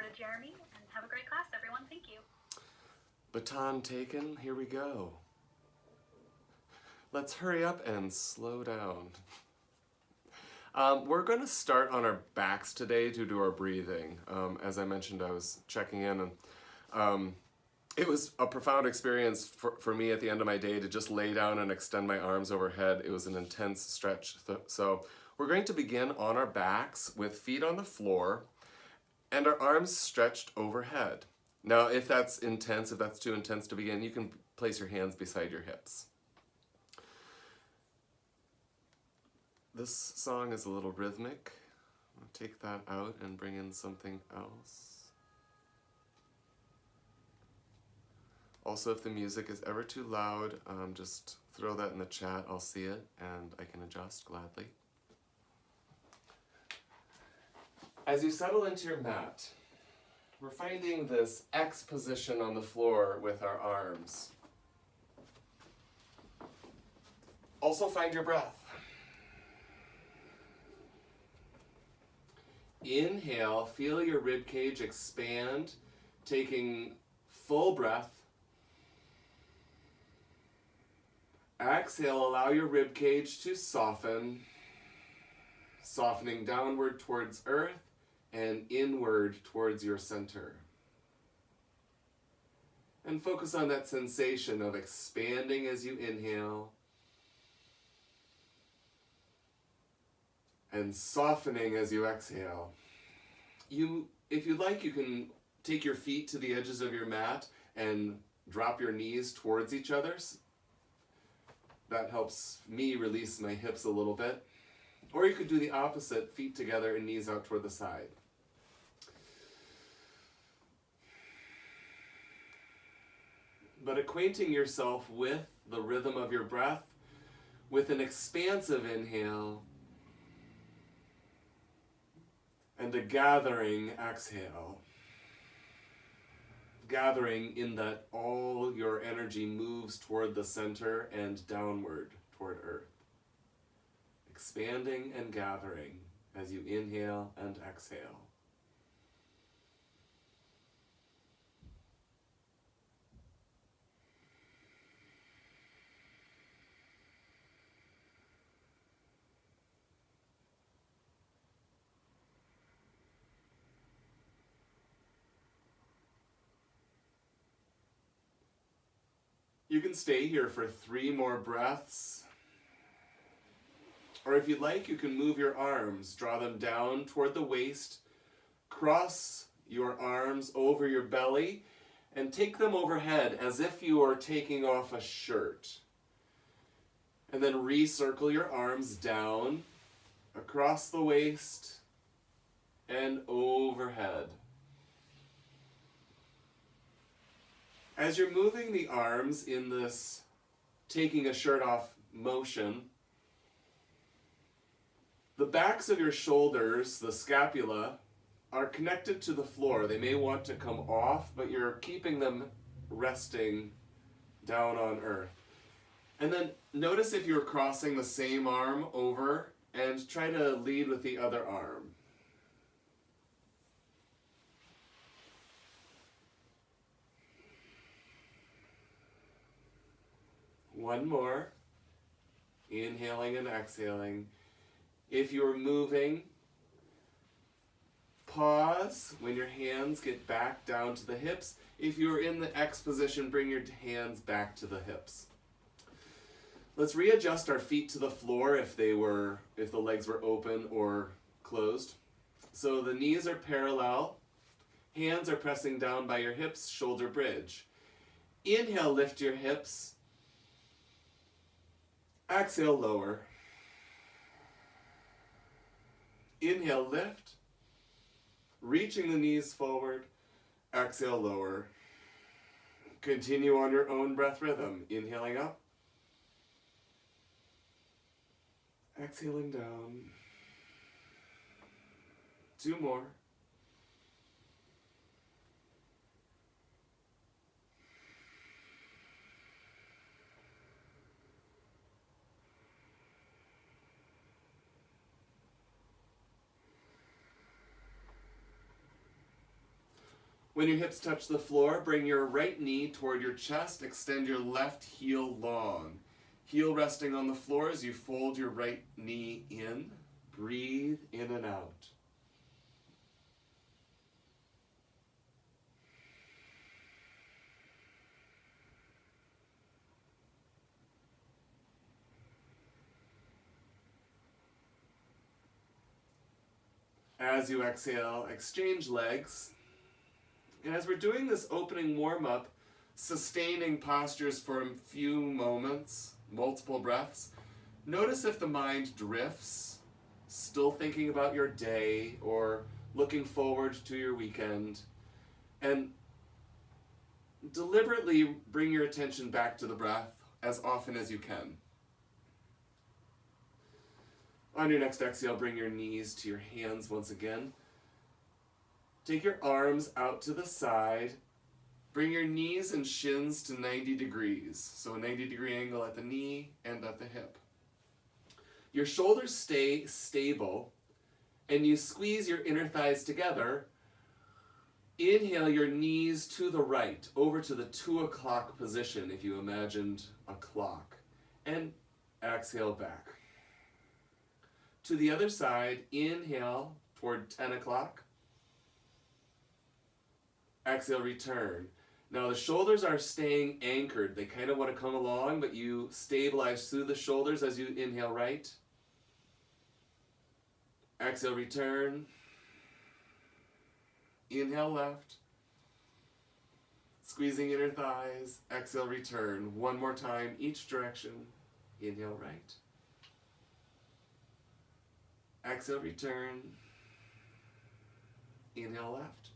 to Jeremy, and have a great class, everyone. Thank you. Baton taken, here we go. Let's hurry up and slow down. We're going to start on our backs today due to our breathing. As I mentioned, I was checking in, and it was a profound experience for me at the end of my day to just lay down and extend my arms overhead. It was an intense stretch. So we're going to begin on our backs with feet on the floor and our arms stretched overhead. Now, if that's intense, if that's too intense to begin, you can place your hands beside your hips. This song is a little rhythmic. I'll take that out and bring in something else. Also, if the music is ever too loud, just throw that in the chat. I'll see it and I can adjust gladly. As you settle into your mat, we're finding this X position on the floor with our arms. Also find your breath. Inhale, feel your rib cage expand, taking full breath. Exhale, allow your rib cage to soften, softening downward towards earth and inward towards your center. And focus on that sensation of expanding as you inhale and softening as you exhale. If you'd like, you can take your feet to the edges of your mat and drop your knees towards each other. That helps me release my hips a little bit. Or you could do the opposite, feet together and knees out toward the side. But acquainting yourself with the rhythm of your breath, with an expansive inhale and a gathering exhale. Gathering in that all your energy moves toward the center and downward toward earth. Expanding and gathering as you inhale and exhale. You can stay here for 3 more breaths. Or if you'd like, you can move your arms, draw them down toward the waist, cross your arms over your belly, and take them overhead as if you are taking off a shirt. And then recircle your arms down, across the waist, and overhead. As you're moving the arms in this taking a shirt off motion, the backs of your shoulders, the scapula, are connected to the floor. They may want to come off, but you're keeping them resting down on earth. And then notice if you're crossing the same arm over and try to lead with the other arm. One more. Inhaling and exhaling. If you're moving, pause when your hands get back down to the hips. If you're in the X position, bring your hands back to the hips. Let's readjust our feet to the floor if the legs were open or closed. So the knees are parallel. Hands are pressing down by your hips, shoulder bridge. Inhale, lift your hips. Exhale, lower. Inhale, lift. Reaching the knees forward. Exhale, lower. Continue on your own breath rhythm. Inhaling up. Exhaling down. 2 more. When your hips touch the floor, bring your right knee toward your chest. Extend your left heel long. Heel resting on the floor as you fold your right knee in. Breathe in and out. As you exhale, exchange legs. And as we're doing this opening warm-up, sustaining postures for a few moments, multiple breaths, notice if the mind drifts, still thinking about your day or looking forward to your weekend, and deliberately bring your attention back to the breath as often as you can. On your next exhale, bring your knees to your hands once again. Take your arms out to the side. Bring your knees and shins to 90 degrees. So a 90-degree angle at the knee and at the hip. Your shoulders stay stable, and you squeeze your inner thighs together. Inhale your knees to the right, over to the 2 o'clock position if you imagined a clock. And exhale back. To the other side, inhale toward 10 o'clock. Exhale, return. Now the shoulders are staying anchored. They kind of want to come along, but you stabilize through the shoulders as you inhale right. Exhale, return. Inhale left. Squeezing inner thighs. Exhale, return. One more time, each direction. Inhale right. Exhale, return. Inhale left.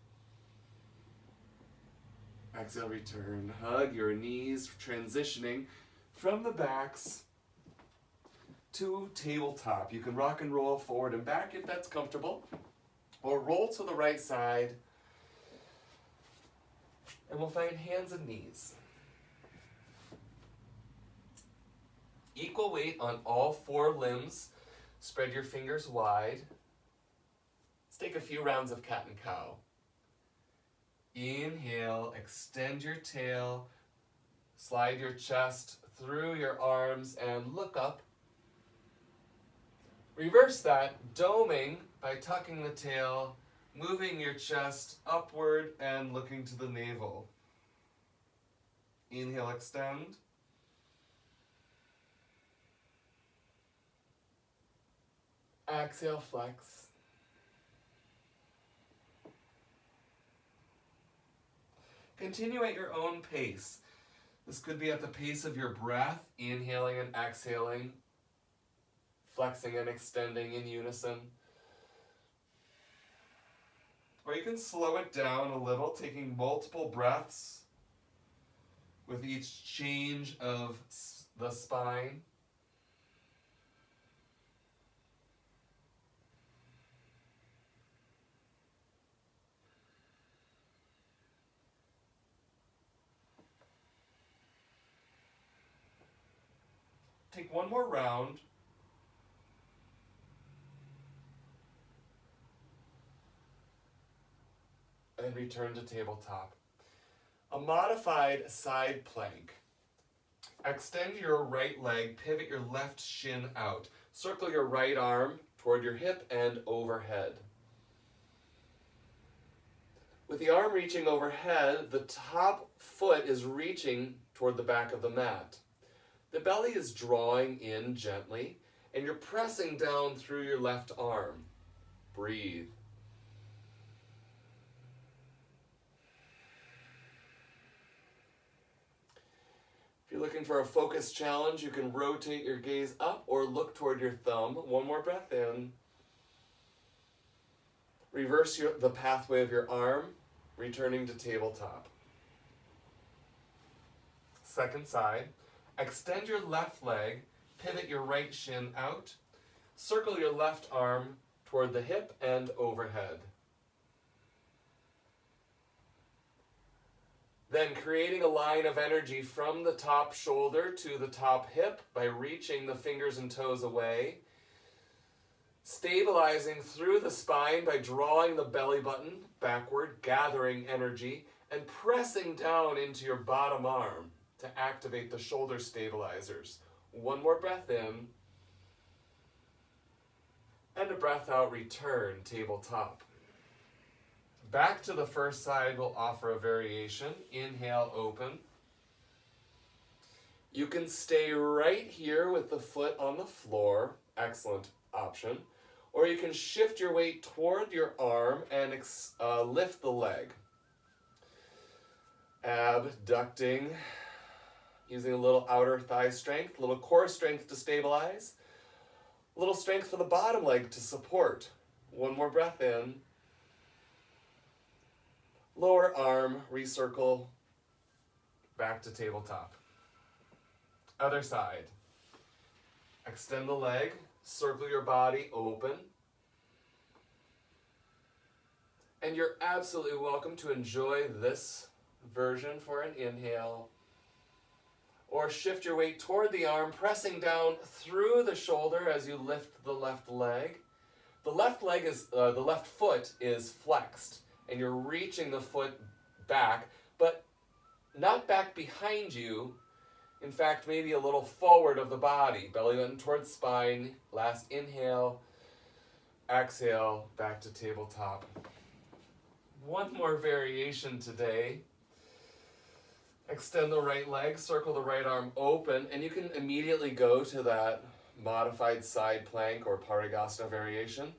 Exhale, return. Hug your knees, transitioning from the backs to tabletop. You can rock and roll forward and back if that's comfortable, or roll to the right side, and we'll find hands and knees. Equal weight on all 4 limbs. Spread your fingers wide. Let's take a few rounds of cat and cow. Inhale, extend your tail, slide your chest through your arms and look up. Reverse that, doming by tucking the tail, moving your chest upward and looking to the navel. Inhale, extend. Exhale, flex. Continue at your own pace. This could be at the pace of your breath, inhaling and exhaling, flexing and extending in unison. Or you can slow it down a little, taking multiple breaths with each change of the spine. Take one more round. And return to tabletop. A modified side plank. Extend your right leg, pivot your left shin out. Circle your right arm toward your hip and overhead. With the arm reaching overhead, the top foot is reaching toward the back of the mat. The belly is drawing in gently, and you're pressing down through your left arm. Breathe. If you're looking for a focus challenge, you can rotate your gaze up or look toward your thumb. One more breath in. Reverse the pathway of your arm, returning to tabletop. Second side. Extend your left leg, pivot your right shin out, circle your left arm toward the hip and overhead. Then creating a line of energy from the top shoulder to the top hip by reaching the fingers and toes away. Stabilizing through the spine by drawing the belly button backward, gathering energy, and pressing down into your bottom arm to activate the shoulder stabilizers. One more breath in. And a breath out, return, tabletop. Back to the first side, we'll offer a variation. Inhale, open. You can stay right here with the foot on the floor. Excellent option. Or you can shift your weight toward your arm and lift the leg. Abducting, using a little outer thigh strength, a little core strength to stabilize, a little strength for the bottom leg to support. One more breath in. Lower arm, recircle, back to tabletop. Other side. Extend the leg, circle your body open. And you're absolutely welcome to enjoy this version for an inhale. Or shift your weight toward the arm, pressing down through the shoulder as you lift the left leg. The left foot is flexed, and you're reaching the foot back, but not back behind you. In fact, maybe a little forward of the body, belly button towards spine. Last inhale, exhale, back to tabletop. One more variation today. Extend the right leg, circle the right arm open, and you can immediately go to that modified side plank or parigasana variation.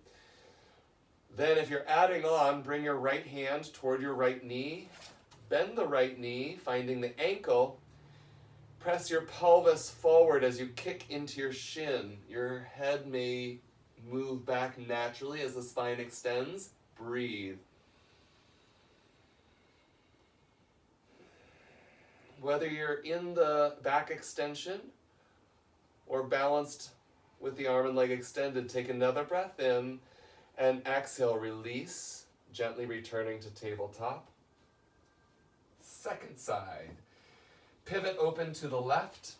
Then if you're adding on, bring your right hand toward your right knee, bend the right knee, finding the ankle, press your pelvis forward as you kick into your shin. Your head may move back naturally as the spine extends. Breathe. Whether you're in the back extension or balanced with the arm and leg extended, take another breath in and exhale, release, gently returning to tabletop. Second side. Pivot open to the left.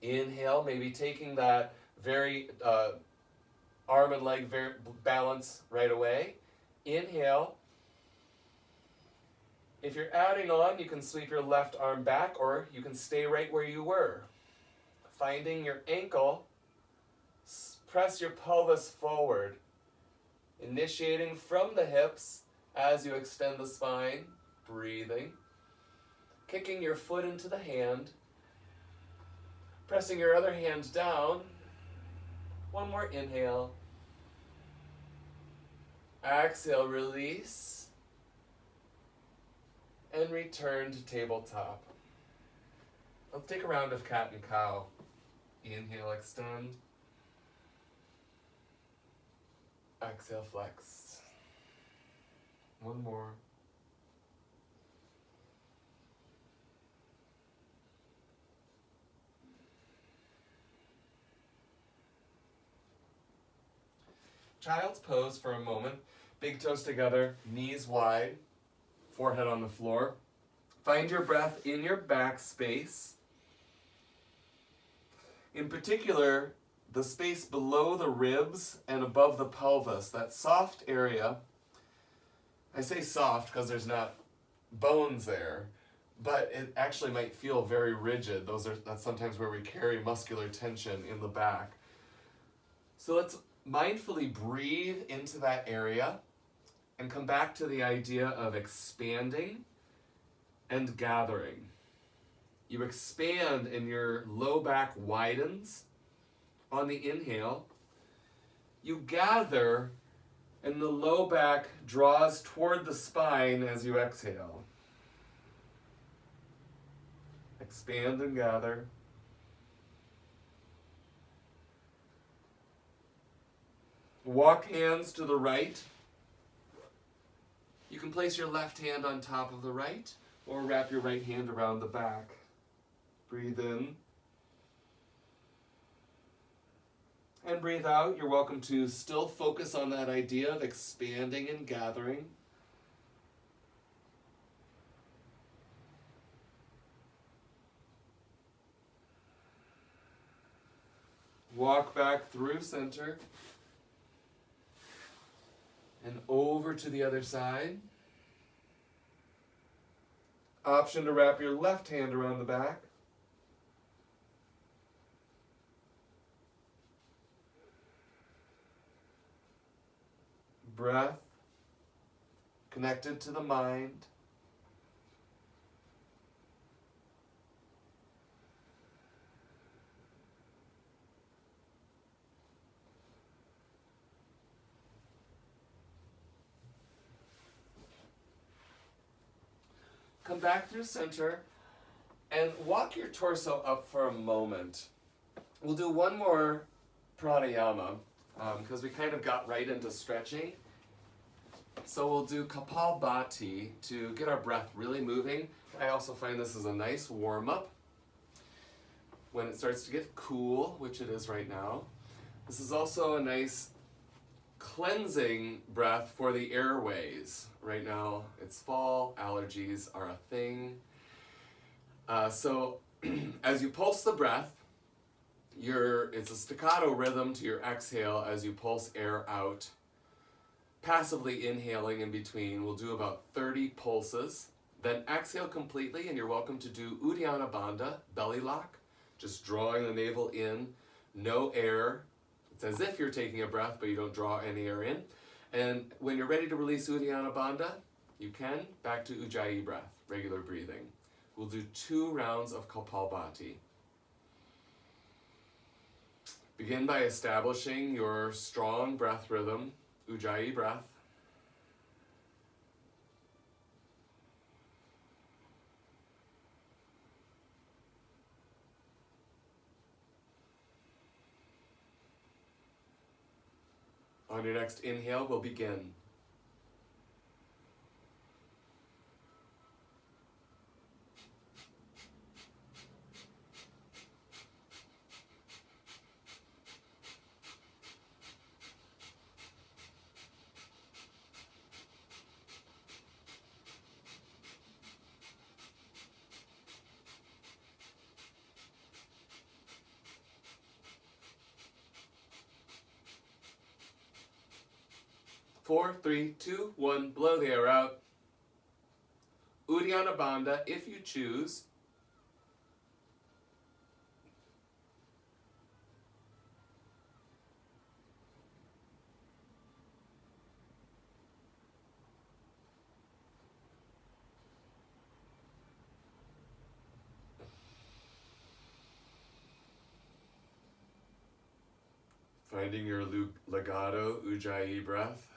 Inhale, maybe taking that very arm and leg balance right away. Inhale. If you're adding on, you can sweep your left arm back, or you can stay right where you were. Finding your ankle, press your pelvis forward, initiating from the hips as you extend the spine, breathing. Kicking your foot into the hand, pressing your other hand down. One more inhale. Exhale, release. And return to tabletop. Let's take a round of cat and cow. Inhale, extend. Exhale, flex. One more. Child's pose for a moment. Big toes together, knees wide. Forehead on the floor. Find your breath in your back space. In particular, the space below the ribs and above the pelvis, that soft area. I say soft because there's not bones there, but it actually might feel very rigid. That's sometimes where we carry muscular tension in the back. So let's mindfully breathe into that area and come back to the idea of expanding and gathering. You expand and your low back widens on the inhale. You gather and the low back draws toward the spine as you exhale. Expand and gather. Walk hands to the right. You can place your left hand on top of the right or wrap your right hand around the back. Breathe in. And breathe out. You're welcome to still focus on that idea of expanding and gathering. Walk back through center and over to the other side. Option to wrap your left hand around the back. Breath connected to the mind. Come back through center and walk your torso up for a moment. We'll do one more pranayama because we kind of got right into stretching. So we'll do Kapalbhati to get our breath really moving. I also find this is a nice warm-up when it starts to get cool, which it is right now. This is also a nice cleansing breath for the airways. Right now it's fall, allergies are a thing. So as you pulse the breath, it's a staccato rhythm to your exhale as you pulse air out. Passively inhaling in between. We'll do about 30 pulses. Then exhale completely, and you're welcome to do Uddiyana Bandha, belly lock, just drawing the navel in, no air. It's as if you're taking a breath, but you don't draw any air in. And when you're ready to release Uddiyana Bandha, you can, back to Ujjayi breath, regular breathing. We'll do 2 rounds of Kapalbhati. Begin by establishing your strong breath rhythm, Ujjayi breath. On your next inhale, we'll begin. Four, 3, 2, 1, blow the air out. Uddiyana Bandha, if you choose. Finding your legato Ujjayi breath.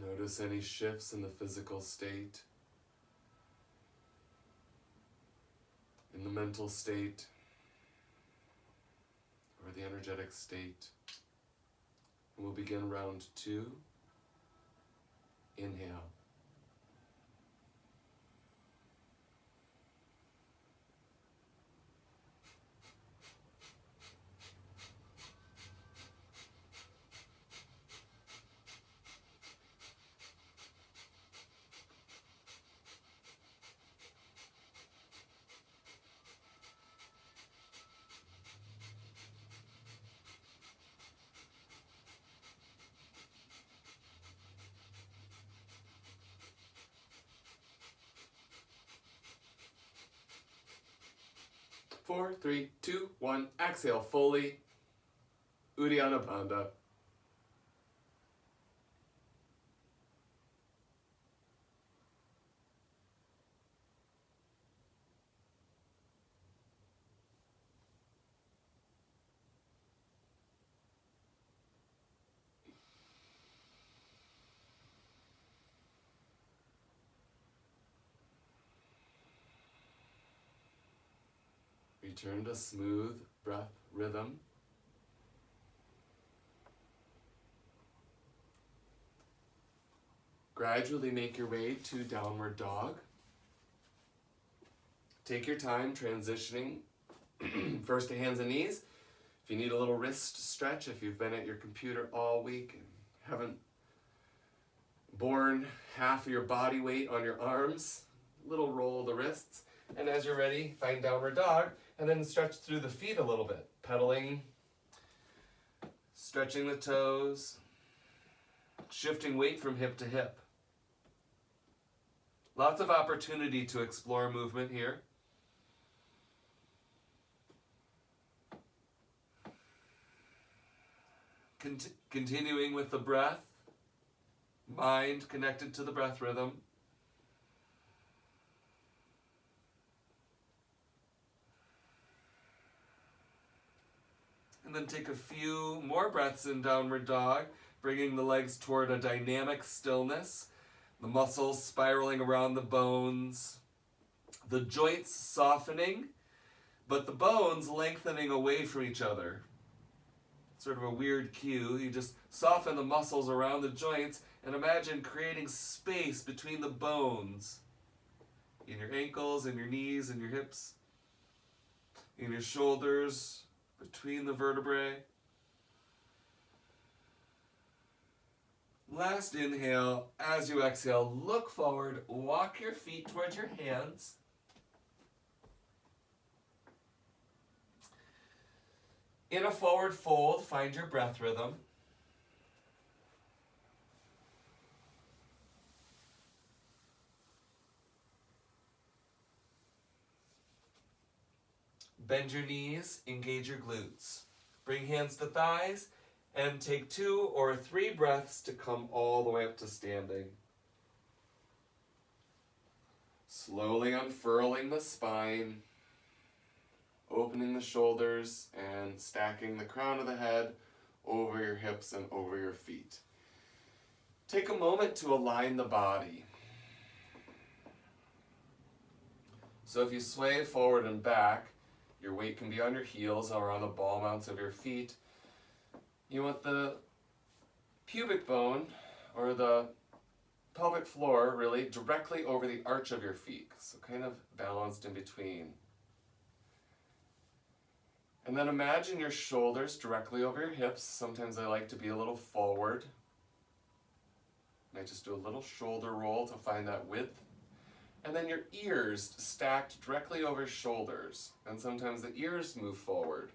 Notice any shifts in the physical state, in the mental state, or the energetic state. And we'll begin round 2. Inhale. Four, 3, 2, 1, exhale fully. Uddiyana Bandha. Return to smooth breath rhythm. Gradually make your way to downward dog. Take your time transitioning first to hands and knees. If you need a little wrist stretch, if you've been at your computer all week and haven't borne half of your body weight on your arms, little roll of the wrists. And as you're ready, find downward dog, and then stretch through the feet a little bit, pedaling, stretching the toes, shifting weight from hip to hip. Lots of opportunity to explore movement here. Continuing with the breath, mind connected to the breath rhythm. And then take a few more breaths in downward dog, bringing the legs toward a dynamic stillness, the muscles spiraling around the bones, the joints softening, but the bones lengthening away from each other. Sort of a weird cue. You just soften the muscles around the joints and imagine creating space between the bones in your ankles, in your knees, in your hips, in your shoulders, between the vertebrae. Last inhale, as you exhale, look forward, walk your feet towards your hands. In a forward fold, find your breath rhythm. Bend your knees, engage your glutes. Bring hands to thighs, and take 2 or 3 breaths to come all the way up to standing. Slowly unfurling the spine, opening the shoulders, and stacking the crown of the head over your hips and over your feet. Take a moment to align the body. So if you sway forward and back, your weight can be on your heels or on the ball mounts of your feet. You want the pubic bone, or the pelvic floor, really directly over the arch of your feet, so kind of balanced in between. And then imagine your shoulders directly over your hips. Sometimes I like to be a little forward. Might just do a little shoulder roll to find that width. And then your ears stacked directly over shoulders. And sometimes the ears move forward.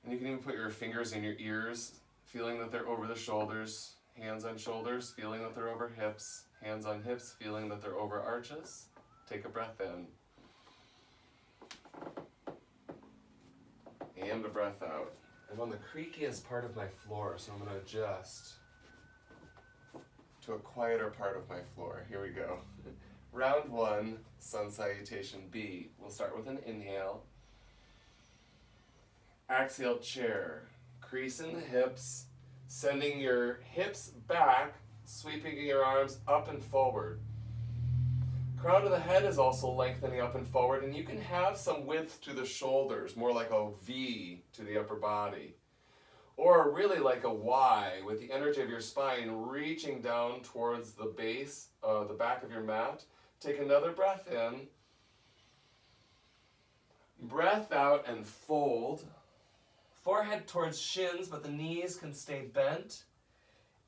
And you can even put your fingers in your ears, feeling that they're over the shoulders, hands on shoulders, feeling that they're over hips, hands on hips, feeling that they're over arches. Take a breath in. And a breath out. I'm on the creakiest part of my floor, so I'm going to adjust to a quieter part of my floor. Here we go. Round 1, Sun Salutation B. We'll start with an inhale. Exhale, chair. Crease in the hips, sending your hips back, sweeping your arms up and forward. Crown of the head is also lengthening up and forward, and you can have some width to the shoulders, more like a V to the upper body. Or really like a Y, with the energy of your spine reaching down towards the base, the back of your mat. Take another breath in. Breath out and fold. Forehead towards shins, but the knees can stay bent.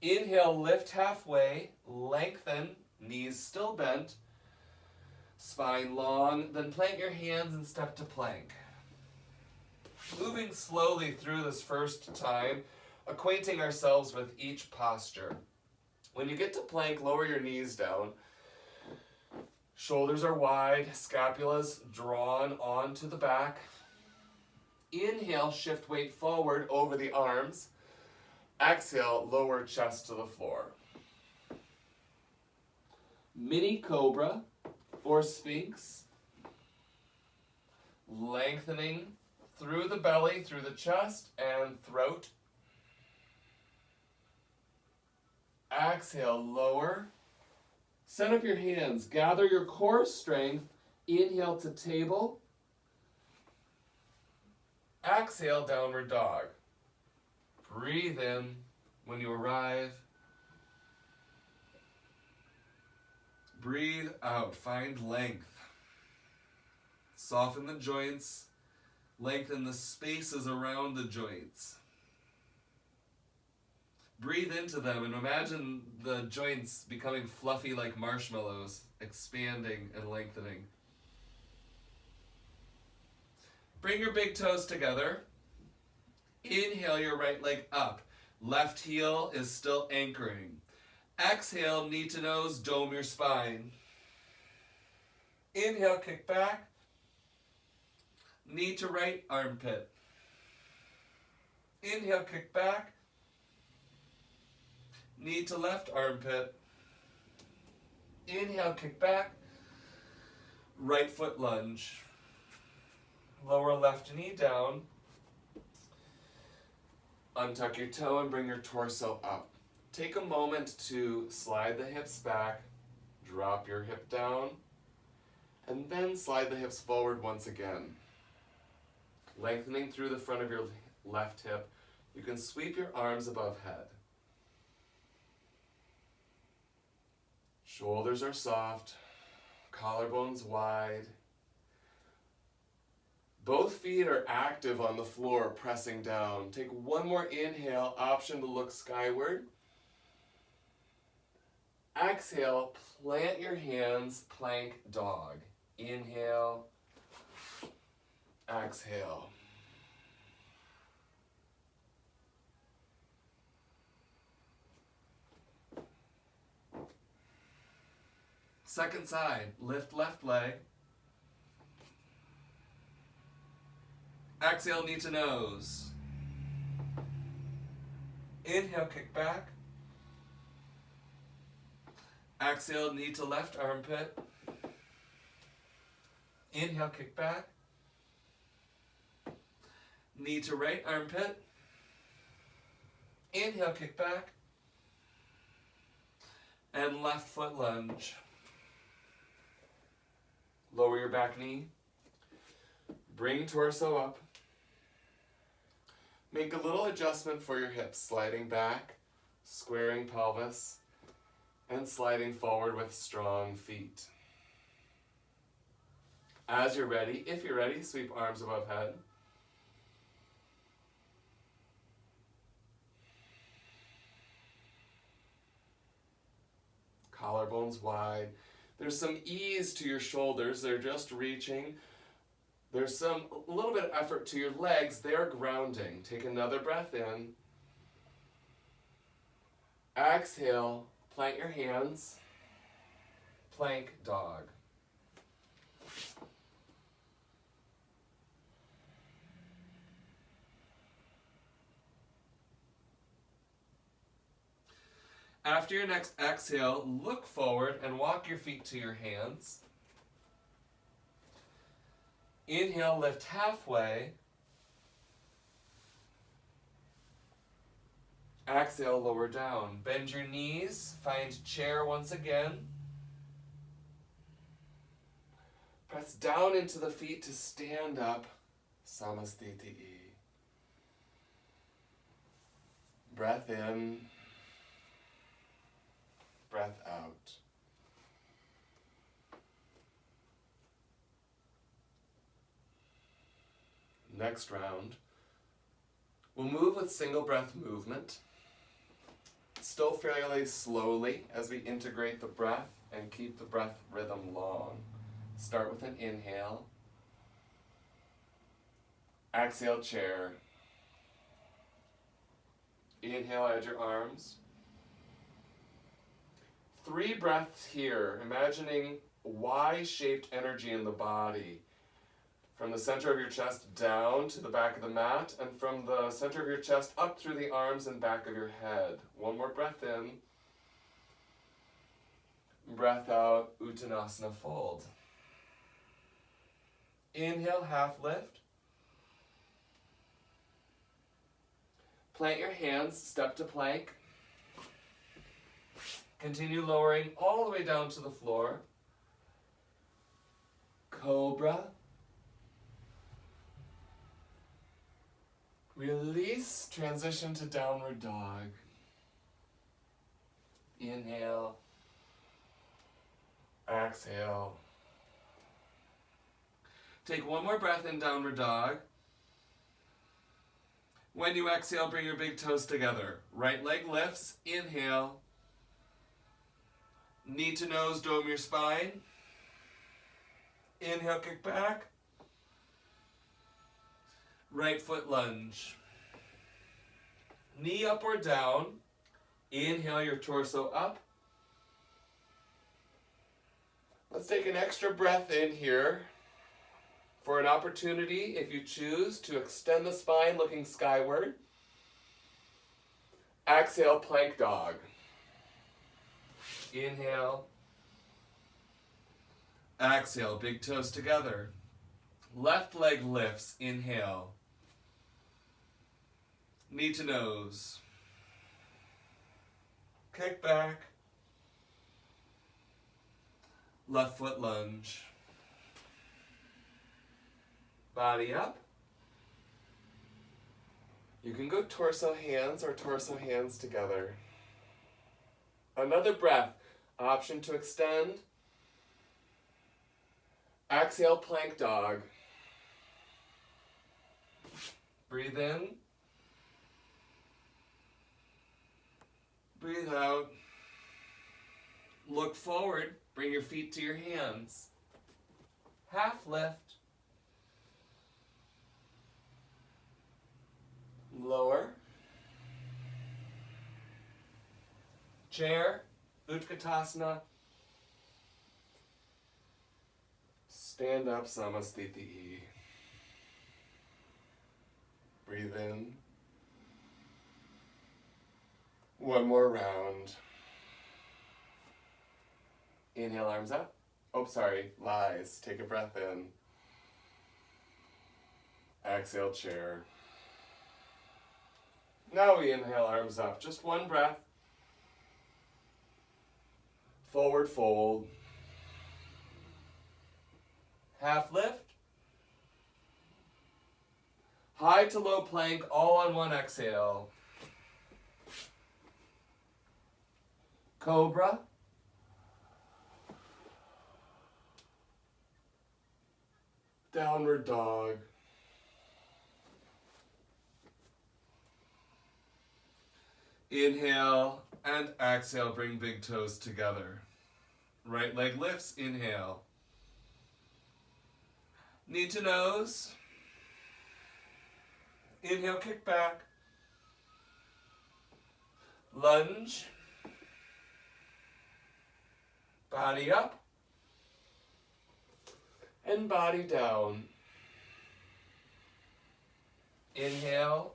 Inhale, lift halfway, lengthen, knees still bent. Spine long, then plant your hands and step to plank. Moving slowly through this first time, acquainting ourselves with each posture. When you get to plank, lower your knees down. Shoulders are wide, scapulas drawn onto the back. Inhale, shift weight forward over the arms. Exhale, lower chest to the floor. Mini cobra or sphinx. Lengthening through the belly, through the chest and throat. Exhale, lower. Set up your hands. Gather your core strength. Inhale to table. Exhale, downward dog. Breathe in when you arrive. Breathe out. Find length. Soften the joints. Lengthen the spaces around the joints. Breathe into them and imagine the joints becoming fluffy like marshmallows, expanding and lengthening. Bring your big toes together. Inhale your right leg up. Left heel is still anchoring. Exhale, knee to nose, dome your spine. Inhale, kick back. Knee to right armpit. Inhale, kick back. Knee to left armpit. Inhale, kick back. Right foot lunge. Lower left knee down. Untuck your toe and bring your torso up. Take a moment to slide the hips back, drop your hip down, and then slide the hips forward once again. Lengthening through the front of your left hip, you can sweep your arms above head. Shoulders are soft, collarbones wide. Both feet are active on the floor, pressing down. Take one more inhale, option to look skyward. Exhale, plant your hands, plank dog. Inhale, exhale. Second side, lift left leg. Exhale, knee to nose. Inhale, kick back. Exhale, knee to left armpit. Inhale, kick back. Knee to right armpit. Inhale, kick back. And left foot lunge. Lower your back knee. Bring torso up. Make a little adjustment for your hips, sliding back, squaring pelvis, and sliding forward with strong feet. As you're ready, if you're ready, sweep arms above head. Collarbones wide. There's some ease to your shoulders, they're just reaching. There's a little bit of effort to your legs, they're grounding. Take another breath in. Exhale, plant your hands, plank dog. After your next exhale, look forward and walk your feet to your hands. Inhale, lift halfway. Exhale, lower down. Bend your knees, find chair once again. Press down into the feet to stand up, Samasthiti. Breath in, breath out. Next round, we'll move with single breath movement, still fairly slowly as we integrate the breath and keep the breath rhythm long. Start with an inhale. Exhale, chair. Inhale, add your arms. 3 breaths here, imagining Y-shaped energy in the body. From the center of your chest down to the back of the mat, and from the center of your chest up through the arms and back of your head. One more breath in. Breath out, Uttanasana fold. Inhale, half lift. Plant your hands, step to plank. Continue lowering all the way down to the floor. Cobra. Release, transition to downward dog. Inhale. Exhale. Take one more breath in downward dog. When you exhale, bring your big toes together. Right leg lifts, inhale. Knee to nose, dome your spine. Inhale, kick back. Right foot lunge. Knee up or down. Inhale your torso up. Let's take an extra breath in here for an opportunity, if you choose, to extend the spine looking skyward. Exhale, plank dog. Inhale. Exhale, big toes together. Left leg lifts, inhale. Knee to nose. Kick back. Left foot lunge. Body up. You can go torso hands or torso hands together. Another breath. Option to extend. Exhale, plank dog. Breathe in. Breathe out. Look forward. Bring your feet to your hands. Half lift. Lower. Chair. Utkatasana. Stand up, Samasthiti. Breathe in. One more round. Inhale, arms up. Oh, sorry, lies. Take a breath in. Exhale, chair. Now we inhale, arms up. Just one breath. Forward fold. Half lift. High to low plank, all on one exhale. Cobra. Downward dog. Inhale and exhale, bring big toes together. Right leg lifts, inhale. Knee to nose. Inhale, kick back. Lunge. Body up. And body down. Inhale.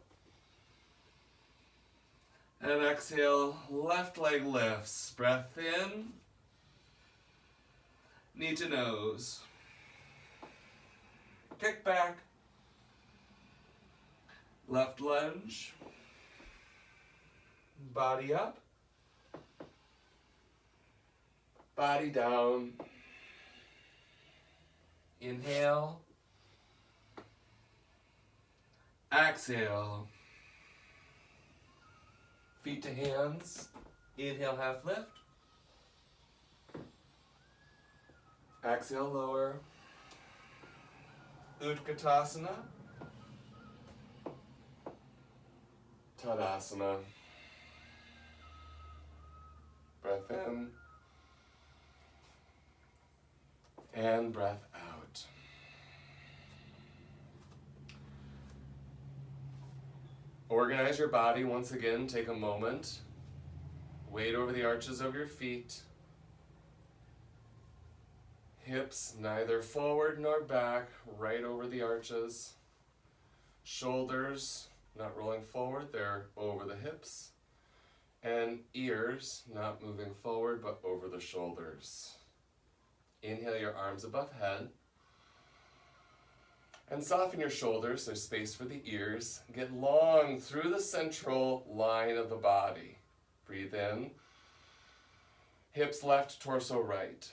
And exhale, left leg lifts. Breath in. Knee to nose. Kick back. Left lunge. Body up. Body down. Inhale. Exhale. Feet to hands. Inhale, half lift. Exhale, lower. Utkatasana. Tadasana. Breath in. And breath out. Organize your body once again. Take a moment. Weight over the arches of your feet. Hips neither forward nor back, right over the arches. Shoulders not rolling forward, they're over the hips. And ears not moving forward but over the shoulders. Inhale your arms above head. And soften your shoulders, there's space for the ears. Get long through the central line of the body. Breathe in. Hips left, torso right.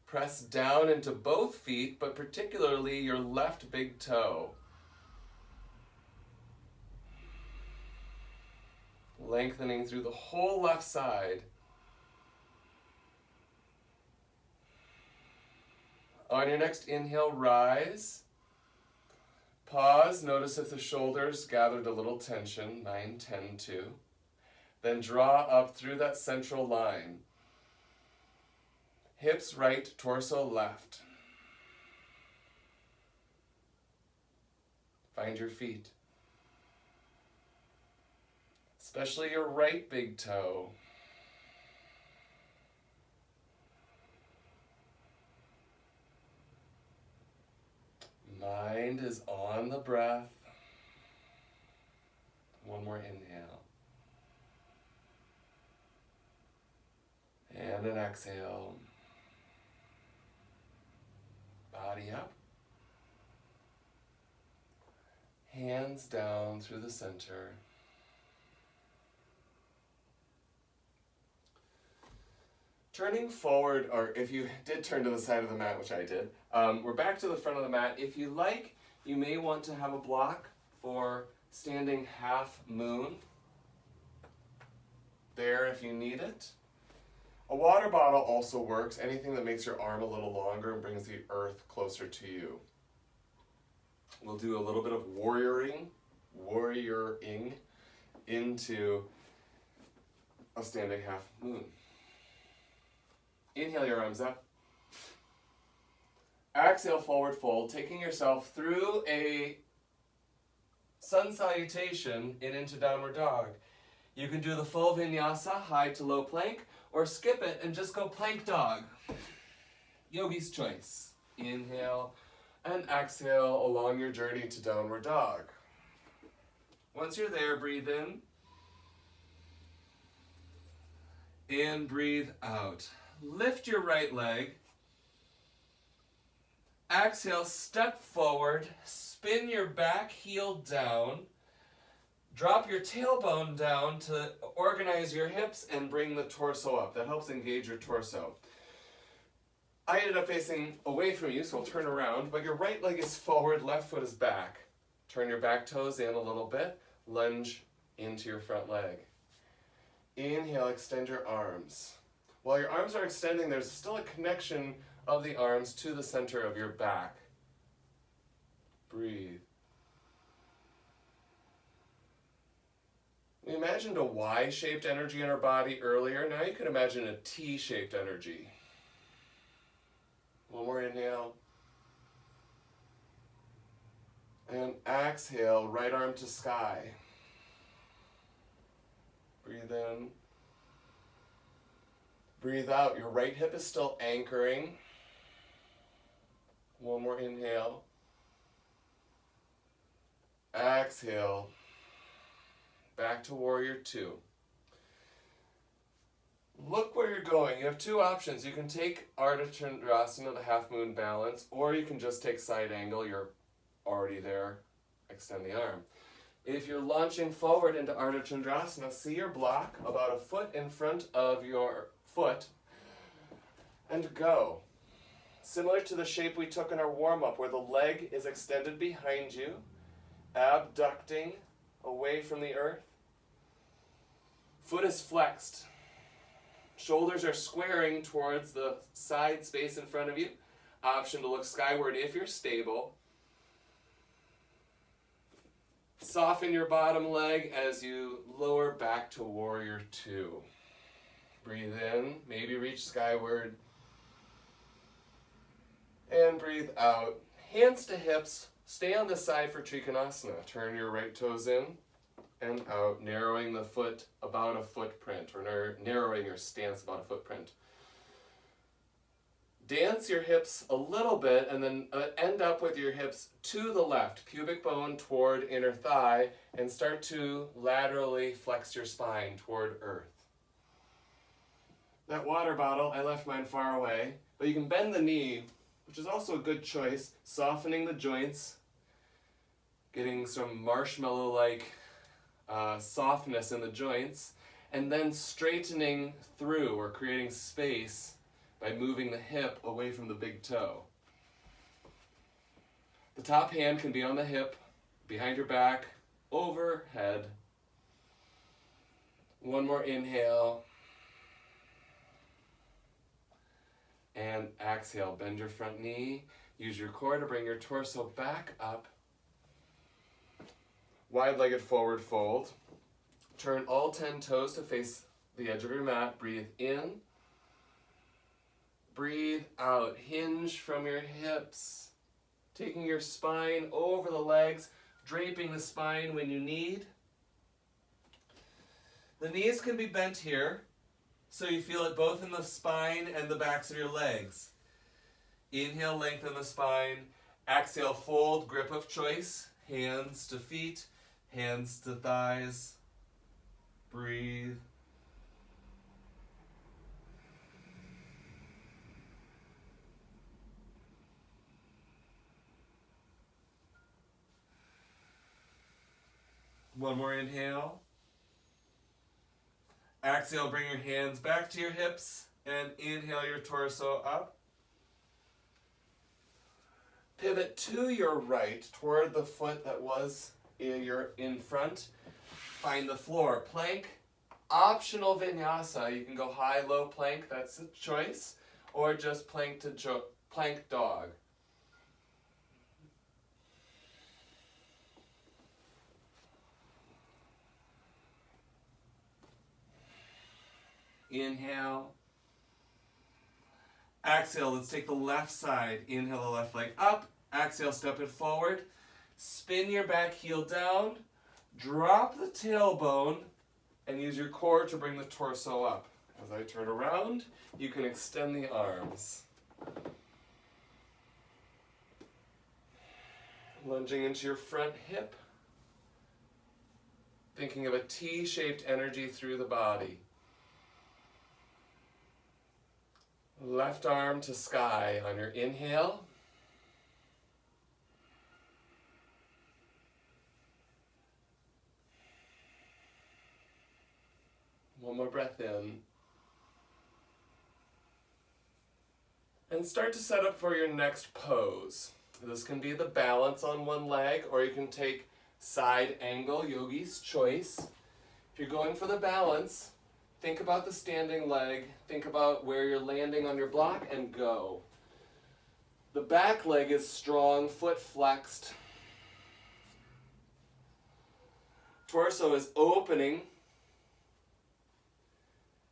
Press down into both feet, but particularly your left big toe. Lengthening through the whole left side. On your next inhale, rise. Pause, notice if the shoulders gathered a little tension, mine tend to. Then draw up through that central line. Hips right, torso left. Find your feet. Especially your right big toe. Mind is on the breath. One more inhale. And an exhale. Body up. Hands down through the center. Turning forward, or if you did turn to the side of the mat, which I did, we're back to the front of the mat. If you like, you may want to have a block for standing half moon. There if you need it. A water bottle also works, anything that makes your arm a little longer and brings the earth closer to you. We'll do a little bit of warrioring into a standing half moon. Inhale your arms up. Exhale, forward fold, taking yourself through a sun salutation and into downward dog. You can do the full vinyasa, high to low plank, or skip it and just go plank dog. Yogi's choice. Inhale and exhale along your journey to downward dog. Once you're there, breathe in. And breathe out. Lift your right leg. Exhale, step forward, spin your back heel down. Drop your tailbone down to organize your hips and bring the torso up. That helps engage your torso. I ended up facing away from you, so I'll turn around, but your right leg is forward, left foot is back. Turn your back toes in a little bit, lunge into your front leg. Inhale, extend your arms. While your arms are extending, there's still a connection of the arms to the center of your back. Breathe. We imagined a Y-shaped energy in our body earlier. Now you can imagine a T-shaped energy. One more inhale. And exhale, right arm to sky. Breathe in. Breathe out. Your right hip is still anchoring. One more inhale. Exhale. Back to warrior two. Look where you're going. You have two options. You can take Ardha Chandrasana, the half moon balance, or you can just take side angle. You're already there. Extend the arm. If you're launching forward into Ardha Chandrasana, see your block about a foot in front of your foot and go. Similar to the shape we took in our warm-up where the leg is extended behind you, abducting away from the earth. Foot is flexed. Shoulders are squaring towards the side space in front of you. Option to look skyward if you're stable. Soften your bottom leg as you lower back to warrior two. Breathe in, maybe reach skyward. And breathe out. Hands to hips. Stay on the side for Trikonasana. Turn your right toes in and out, narrowing the foot about a footprint, or narrowing your stance about a footprint. Dance your hips a little bit and then end up with your hips to the left, pubic bone toward inner thigh, and start to laterally flex your spine toward earth. That water bottle, I left mine far away, but you can bend the knee, which is also a good choice, softening the joints, getting some marshmallow-like softness in the joints, and then straightening through or creating space by moving the hip away from the big toe. The top hand can be on the hip, behind your back, overhead. One more inhale. And exhale, bend your front knee. Use your core to bring your torso back up. Wide-legged forward fold. Turn all 10 toes to face the edge of your mat. Breathe in. Breathe out. Hinge from your hips. Taking your spine over the legs, draping the spine when you need. The knees can be bent here, so you feel it both in the spine and the backs of your legs. Inhale, lengthen the spine. Exhale, fold, grip of choice. Hands to feet, hands to thighs. Breathe. One more inhale. Exhale, bring your hands back to your hips and inhale your torso up. Pivot to your right toward the foot that was in front. Find the floor. Plank, optional vinyasa. You can go high, low plank, that's a choice, or just plank to plank dog. Inhale. Exhale, let's take the left side. Inhale the left leg up. Exhale, step it forward. Spin your back heel down. Drop the tailbone and use your core to bring the torso up. As I turn around, you can extend the arms. Lunging into your front hip. Thinking of a T-shaped energy through the body. Left arm to sky on your inhale. One more breath in. And start to set up for your next pose. This can be the balance on one leg, or you can take side angle, yogi's choice. If you're going for the balance, think about the standing leg, think about where you're landing on your block, and go. The back leg is strong, foot flexed. Torso is opening.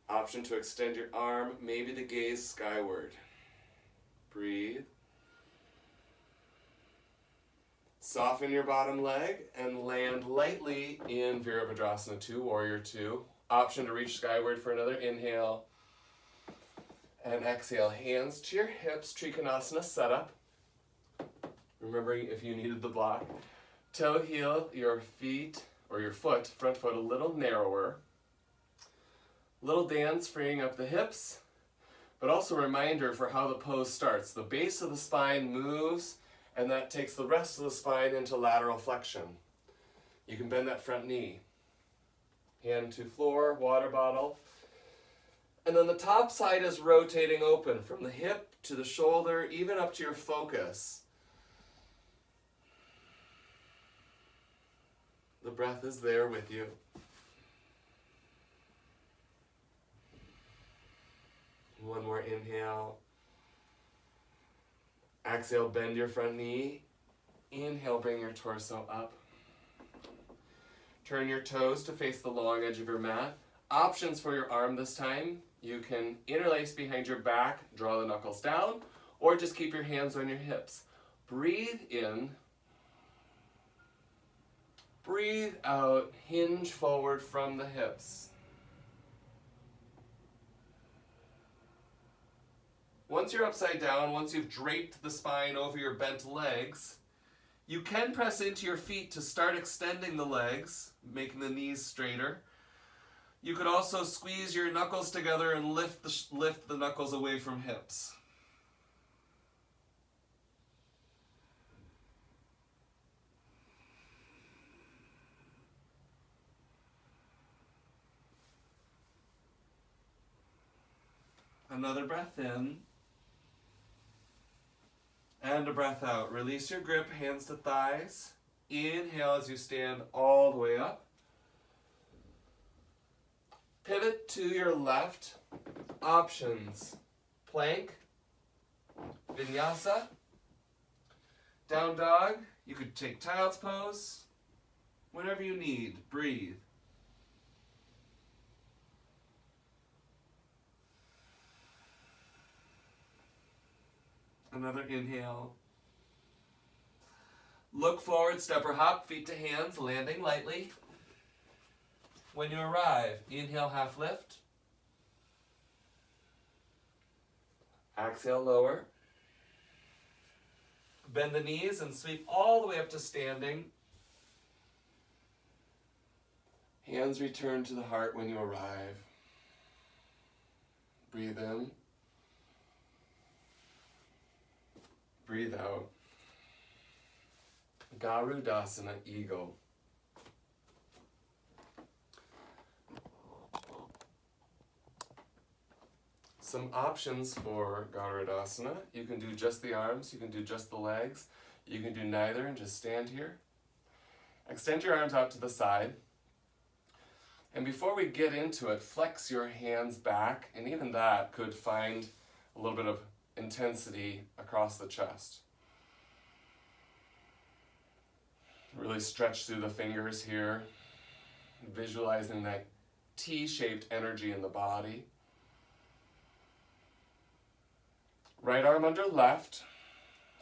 Option to extend your arm, maybe the gaze skyward. Breathe. Soften your bottom leg and land lightly in Virabhadrasana 2, Warrior 2. Option to reach skyward for another inhale. And exhale, hands to your hips, Trikonasana setup. Remembering if you needed the block. Toe heel your feet, or your foot, front foot a little narrower. Little dance freeing up the hips, but also a reminder for how the pose starts. The base of the spine moves, and that takes the rest of the spine into lateral flexion. You can bend that front knee. Hand to floor, water bottle. And then the top side is rotating open from the hip to the shoulder, even up to your focus. The breath is there with you. One more inhale. Exhale, bend your front knee. Inhale, bring your torso up. Turn your toes to face the long edge of your mat. Options for your arm this time. You can interlace behind your back, draw the knuckles down, or just keep your hands on your hips. Breathe in. Breathe out. Hinge forward from the hips. Once you're upside down, once you've draped the spine over your bent legs, you can press into your feet to start extending the legs, making the knees straighter. You could also squeeze your knuckles together and lift the knuckles away from hips. Another breath in. And a breath out. Release your grip, hands to thighs. Inhale as you stand all the way up. Pivot to your left. Options. Plank. Vinyasa. Down dog. You could take child's pose. Whatever you need, breathe. Another inhale. Look forward, step or hop, feet to hands, landing lightly. When you arrive, inhale, half lift. Exhale, lower. Bend the knees and sweep all the way up to standing. Hands return to the heart when you arrive. Breathe in. Breathe out. Garudasana, Eagle. Some options for Garudasana. You can do just the arms, you can do just the legs, you can do neither and just stand here. Extend your arms out to the side. And before we get into it, flex your hands back, and even that could find a little bit of intensity across the chest. Really stretch through the fingers here, visualizing that T-shaped energy in the body. Right arm under left,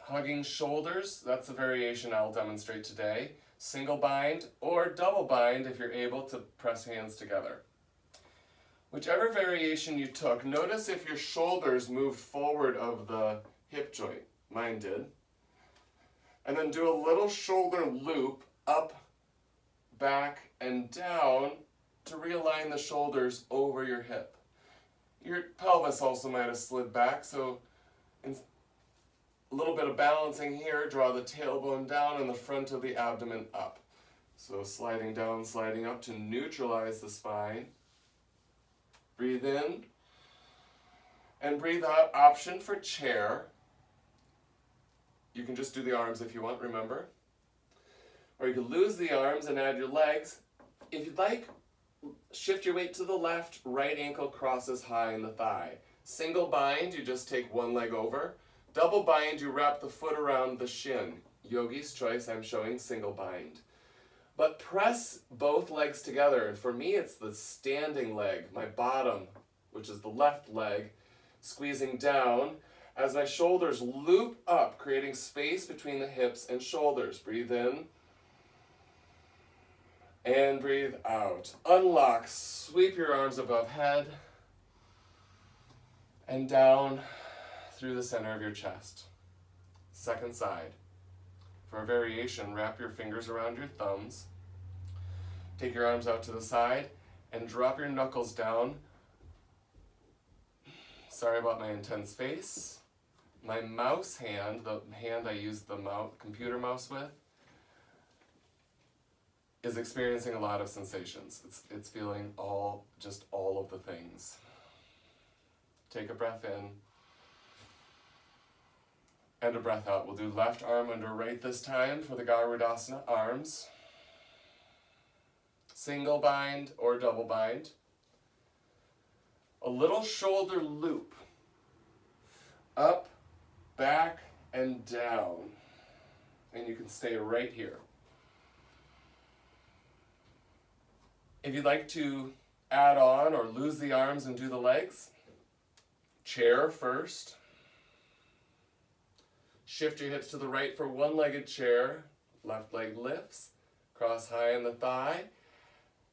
hugging shoulders. That's the variation I'll demonstrate today. Single bind or double bind if you're able to press hands together. Whichever variation you took, notice if your shoulders moved forward of the hip joint. Mine did. And then do a little shoulder loop up, back, and down to realign the shoulders over your hip. Your pelvis also might have slid back, so a little bit of balancing here, draw the tailbone down and the front of the abdomen up. So sliding down, sliding up to neutralize the spine. Breathe in and breathe out. Option for chair. You can just do the arms if you want, remember. Or you can lose the arms and add your legs. If you'd like, shift your weight to the left, right ankle crosses high in the thigh. Single bind, you just take one leg over. Double bind, you wrap the foot around the shin. Yogi's choice, I'm showing single bind. But press both legs together, and for me it's the standing leg, my bottom, which is the left leg, squeezing down as my shoulders loop up, creating space between the hips and shoulders. Breathe in and breathe out. Unlock, sweep your arms above head and down through the center of your chest. Second side. For a variation, wrap your fingers around your thumbs. Take your arms out to the side and drop your knuckles down. Sorry about my intense face. My mouse hand, the hand I use the computer mouse with, is experiencing a lot of sensations. It's feeling all of the things. Take a breath in and a breath out. We'll do left arm under right this time for the Garudasana arms. Single bind or double bind. A little shoulder loop. Up, back, and down. And you can stay right here. If you'd like to add on or lose the arms and do the legs, chair first. Shift your hips to the right for one-legged chair. Left leg lifts, cross high in the thigh,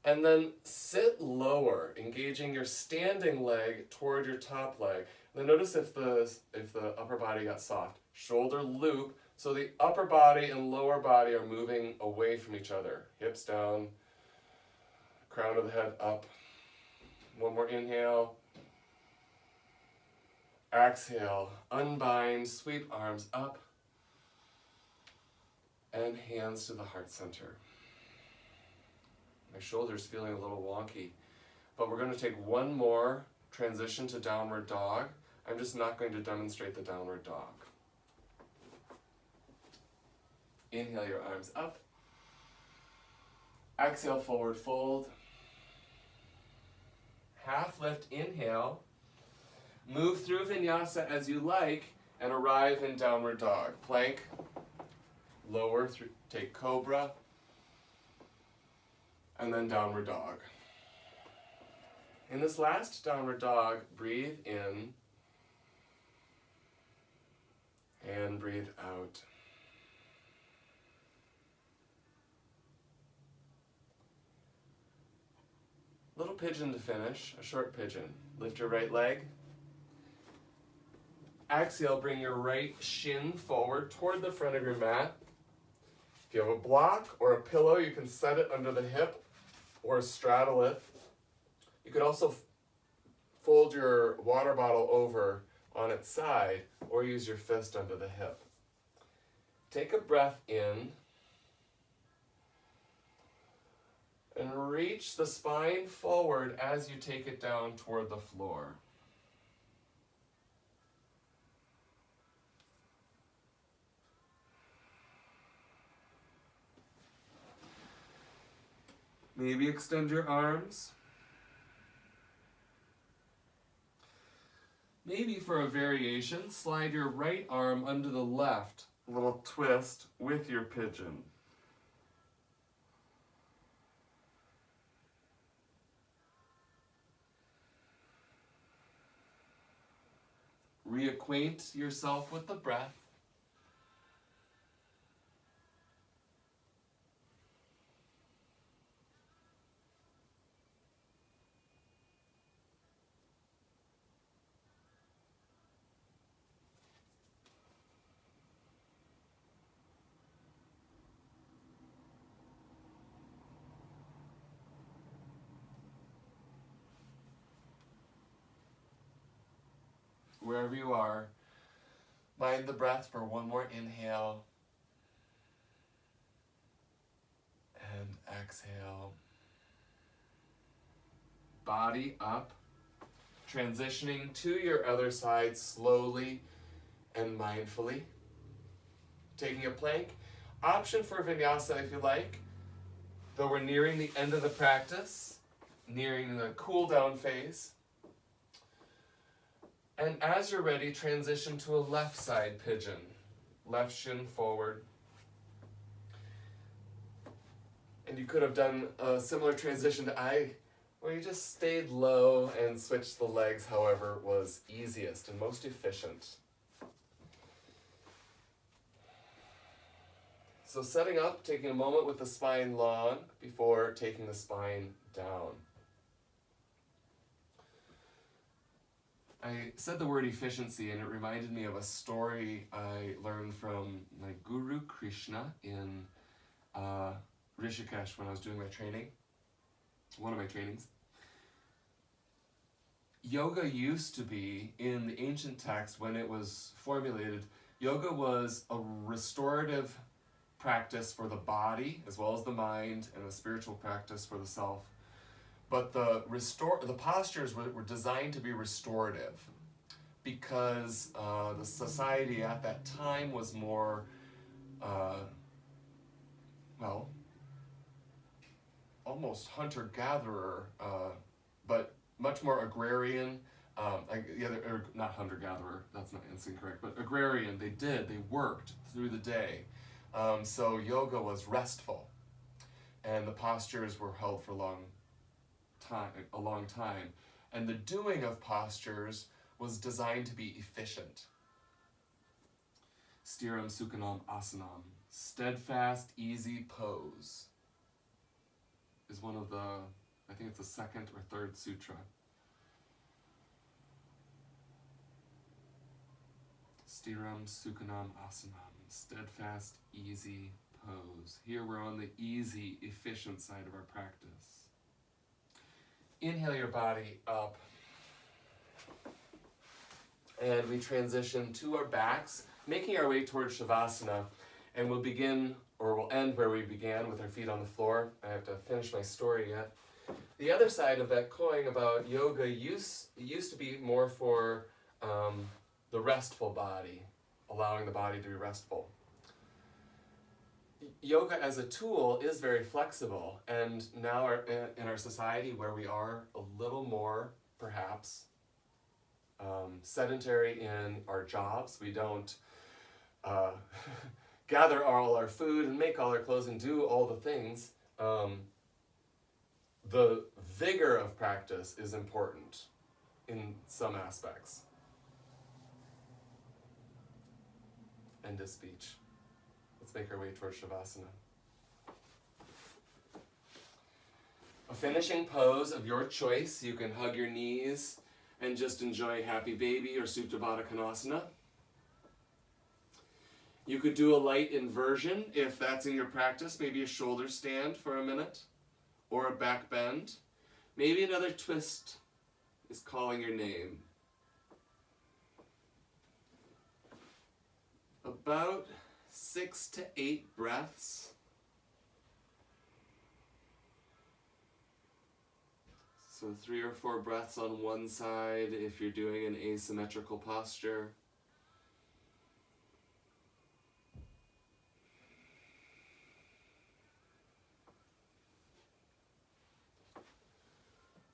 and then sit lower, engaging your standing leg toward your top leg. Then notice if the upper body got soft. Shoulder loop, so the upper body and lower body are moving away from each other. Hips down, crown of the head up. One more inhale. Exhale, unbind, sweep arms up, and hands to the heart center. My shoulder's feeling a little wonky, but we're going to take one more transition to downward dog. I'm just not going to demonstrate the downward dog. Inhale your arms up. Exhale, forward fold. Half lift, inhale. Move through Vinyasa as you like and arrive in downward dog. Plank, lower, through, take cobra. and then downward dog. In this last downward dog, breathe in and breathe out. Little pigeon to finish, a short pigeon. Lift your right leg. Exhale, bring your right shin forward toward the front of your mat. If you have a block or a pillow, you can set it under the hip or straddle it. You could also fold your water bottle over on its side or use your fist under the hip. Take a breath in and reach the spine forward as you take it down toward the floor. Maybe extend your arms. Maybe for a variation, slide your right arm under the left, a little twist with your pigeon. Reacquaint yourself with the breath. Wherever you are, mind the breath for one more inhale and exhale. Body up, transitioning to your other side slowly and mindfully. Taking a plank. Option for Vinyasa if you like, though we're nearing the end of the practice, nearing the cool down phase. And as you're ready, transition to a left side pigeon. Left shin forward. And you could have done a similar transition to I, where you just stayed low and switched the legs however was easiest and most efficient. So setting up, taking a moment with the spine long before taking the spine down. I said the word efficiency and it reminded me of a story I learned from my guru Krishna in Rishikesh when I was doing my training, one of my trainings. Yoga used to be, in the ancient text when it was formulated, yoga was a restorative practice for the body as well as the mind and a spiritual practice for the self. But the postures were designed to be restorative because the society at that time was more, almost hunter-gatherer, but much more agrarian. Not hunter-gatherer, that's incorrect, but agrarian. They worked through the day. So yoga was restful, and the postures were held for a long time. And the doing of postures was designed to be efficient. Stiram Sukhanam Asanam, steadfast, easy pose, is one of the, I think it's the second or third sutra. Stiram Sukhanam Asanam, steadfast, easy pose. Here we're on the easy, efficient side of our practice. Inhale your body up. And we transition to our backs, making our way towards Shavasana. And we'll end where we began with our feet on the floor. I have to finish my story yet. The other side of that coin about yoga used to be more for the restful body, allowing the body to be restful. Yoga as a tool is very flexible, and now in our society where we are a little more, perhaps, sedentary in our jobs, we don't gather all our food and make all our clothes and do all the things. the vigor of practice is important in some aspects. End of speech. Let's make our way towards Shavasana. A finishing pose of your choice. You can hug your knees and just enjoy Happy Baby or Supta Baddha Konasana. You could do a light inversion if that's in your practice, maybe a shoulder stand for a minute, or a back bend. Maybe another twist is calling your name. About 6 to 8 breaths. So 3 or 4 breaths on one side if you're doing an asymmetrical posture.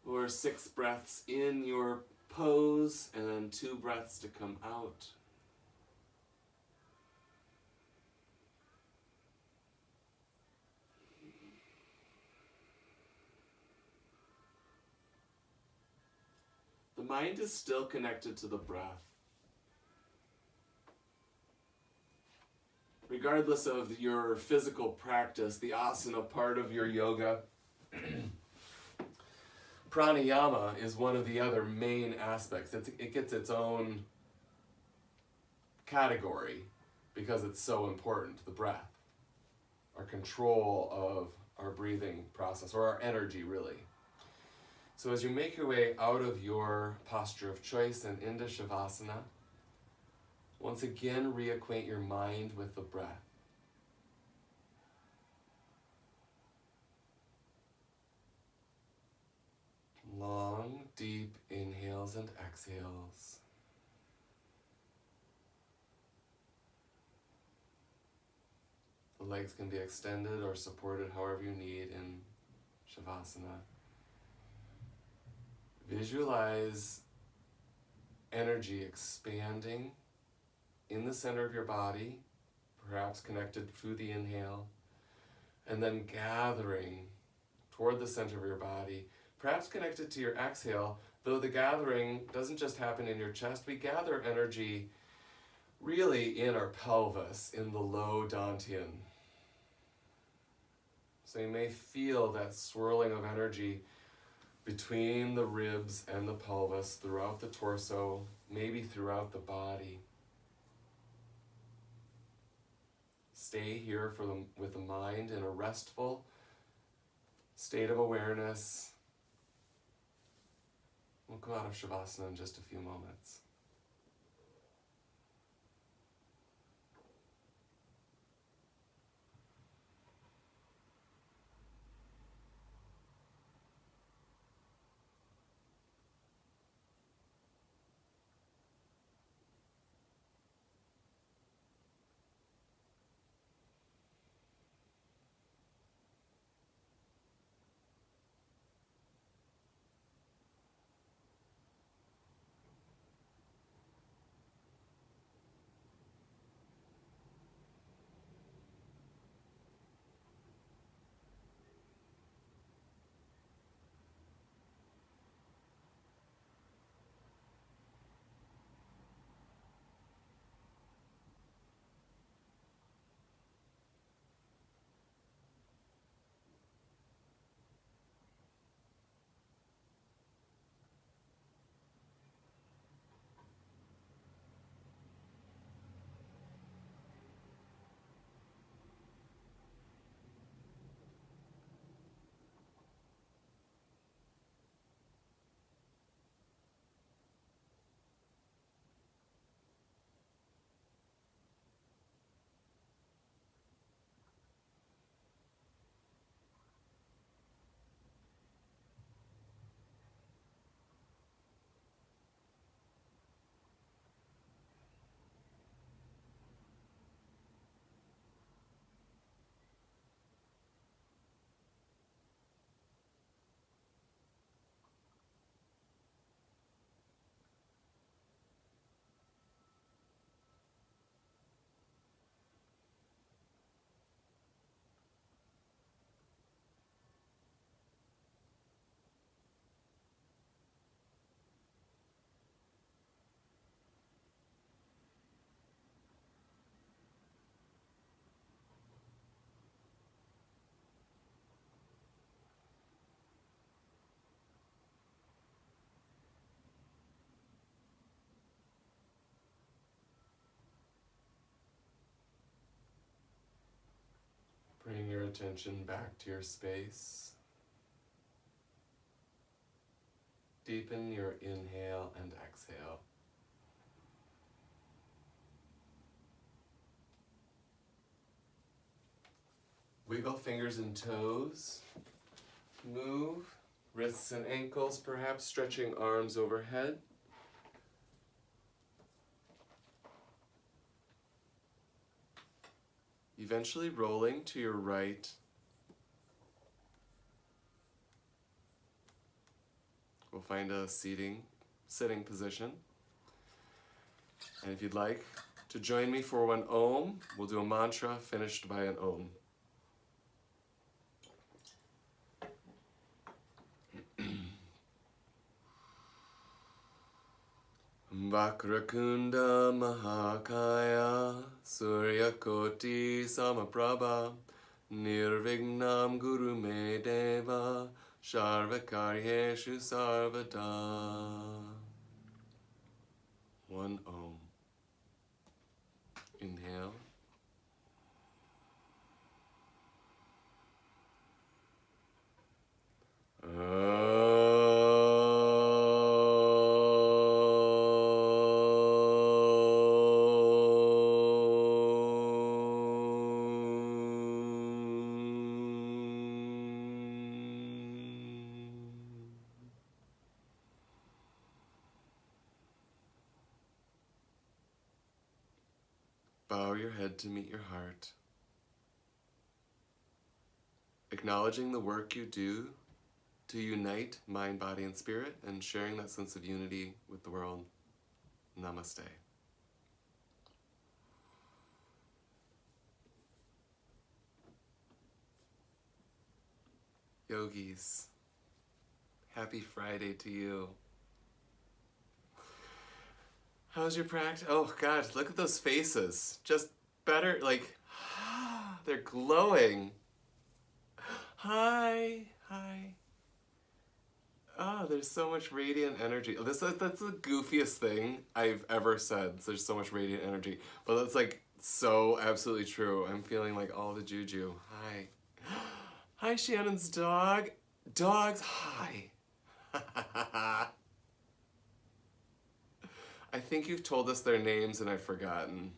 Or 6 breaths in your pose and then 2 breaths to come out. The mind is still connected to the breath. Regardless of your physical practice, the asana part of your yoga, pranayama is one of the other main aspects. It gets its own category because it's so important, the breath, our control of our breathing process, or our energy really. So as you make your way out of your posture of choice and into Shavasana, once again reacquaint your mind with the breath. Long, deep inhales and exhales. The legs can be extended or supported however you need in Shavasana. Visualize energy expanding in the center of your body, perhaps connected through the inhale, and then gathering toward the center of your body, perhaps connected to your exhale, though the gathering doesn't just happen in your chest. We gather energy really in our pelvis, in the low dantian. So you may feel that swirling of energy between the ribs and the pelvis, throughout the torso, maybe throughout the body. Stay here with the mind in a restful state of awareness. We'll come out of Shavasana in just a few moments. attention back to your space. Deepen your inhale and exhale. Wiggle fingers and toes. Move wrists and ankles, perhaps stretching arms overhead. Eventually rolling to your right. We'll find a sitting position. And if you'd like to join me for one Om, we'll do a mantra finished by an Om. Vakrakunda Mahakaya Suryakoti Samaprabha Nirvignam Guru Me Deva Sarvakaryeshu Sarvada. One Om. Inhale. Bow your head to meet your heart. Acknowledging the work you do to unite mind, body, and spirit, and sharing that sense of unity with the world. Namaste. Yogis, happy Friday to you. How's your practice? Oh God, look at those faces. Just better, like, they're glowing. Hi, hi. Oh, there's so much radiant energy. That's the goofiest thing I've ever said. There's so much radiant energy. But that's like so absolutely true. I'm feeling like all the juju. Hi. Hi, Shannon's dog. Dogs, hi. I think you've told us their names and I've forgotten.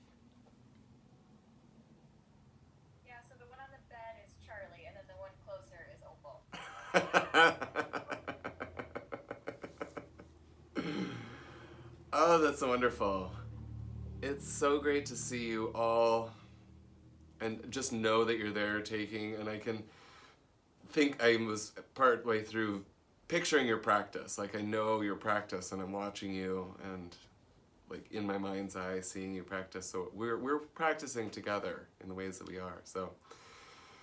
Yeah, so the one on the bed is Charlie, and then the one closer is Opal. Oh, that's wonderful. It's so great to see you all and just know that you're there taking, and I can think I was part way through picturing your practice. Like I know your practice and I'm watching you and like in my mind's eye seeing you practice. So we're practicing together in the ways that we are. So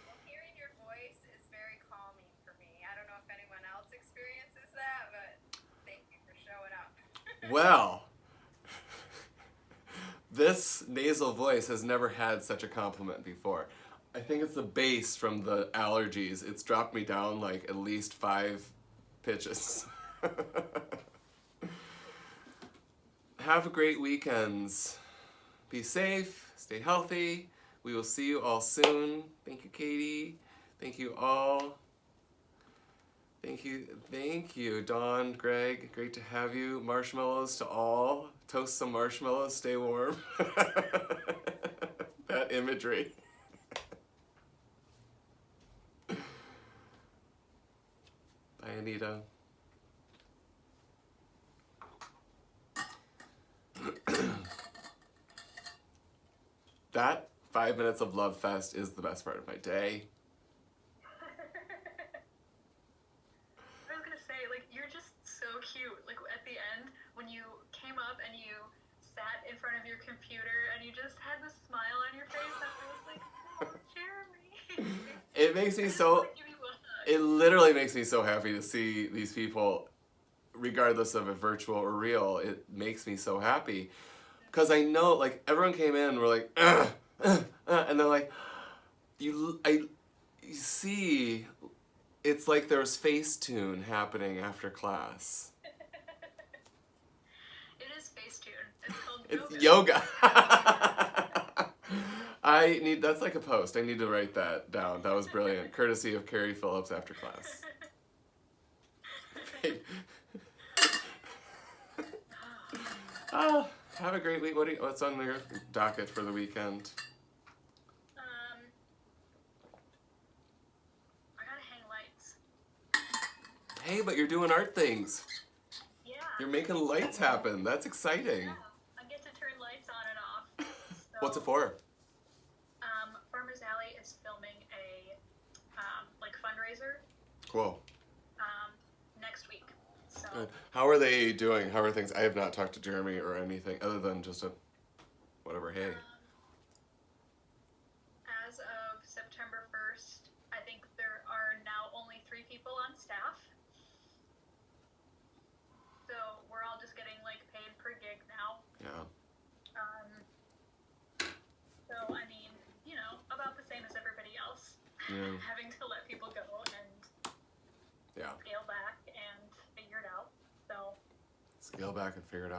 Well, hearing your voice is very calming for me. I don't know if anyone else experiences that, but thank you for showing up. well, this nasal voice has never had such a compliment before. I think it's the bass from the allergies. It's dropped me down like at least 5 pitches. Have a great weekends. Be safe, stay healthy. We will see you all soon. Thank you, Katie. Thank you all. Thank you, Dawn, Greg. Great to have you. Marshmallows to all. Toast some marshmallows, stay warm. That imagery. Bye, Anita. That 5 minutes of Love Fest is the best part of my day. I was gonna say, like, you're just so cute. Like, at the end, when you came up and you sat in front of your computer and you just had the smile on your face, I was like, oh, Jeremy. It makes me so, it literally makes me so happy to see these people, regardless of if virtual or real. It makes me so happy. Because I know, like, everyone came in and we're like, and they're like, you see, it's like there's Facetune happening after class. It is Facetune. It's called It's yoga. That's like a post. I need to write that down. That was brilliant. Courtesy of Carrie Phillips after class. Have a great week. What's on your docket for the weekend? I gotta hang lights. Hey, but you're doing art things. Yeah. You're making lights happen. That's exciting. Yeah. I get to turn lights on and off. So, What's it for? Farmers Alley is filming a like fundraiser Cool. next week. So Good. How are they doing? How are things? I have not talked to Jeremy or anything other than just a whatever. Hey. as of September 1st, I think there are now only 3 people on staff. So we're all just getting like paid per gig now. Yeah. So I mean, you know, about the same as everybody else. Yeah. Having to let people go and Yeah. scale back and figure it out. So Scale back and figure it out.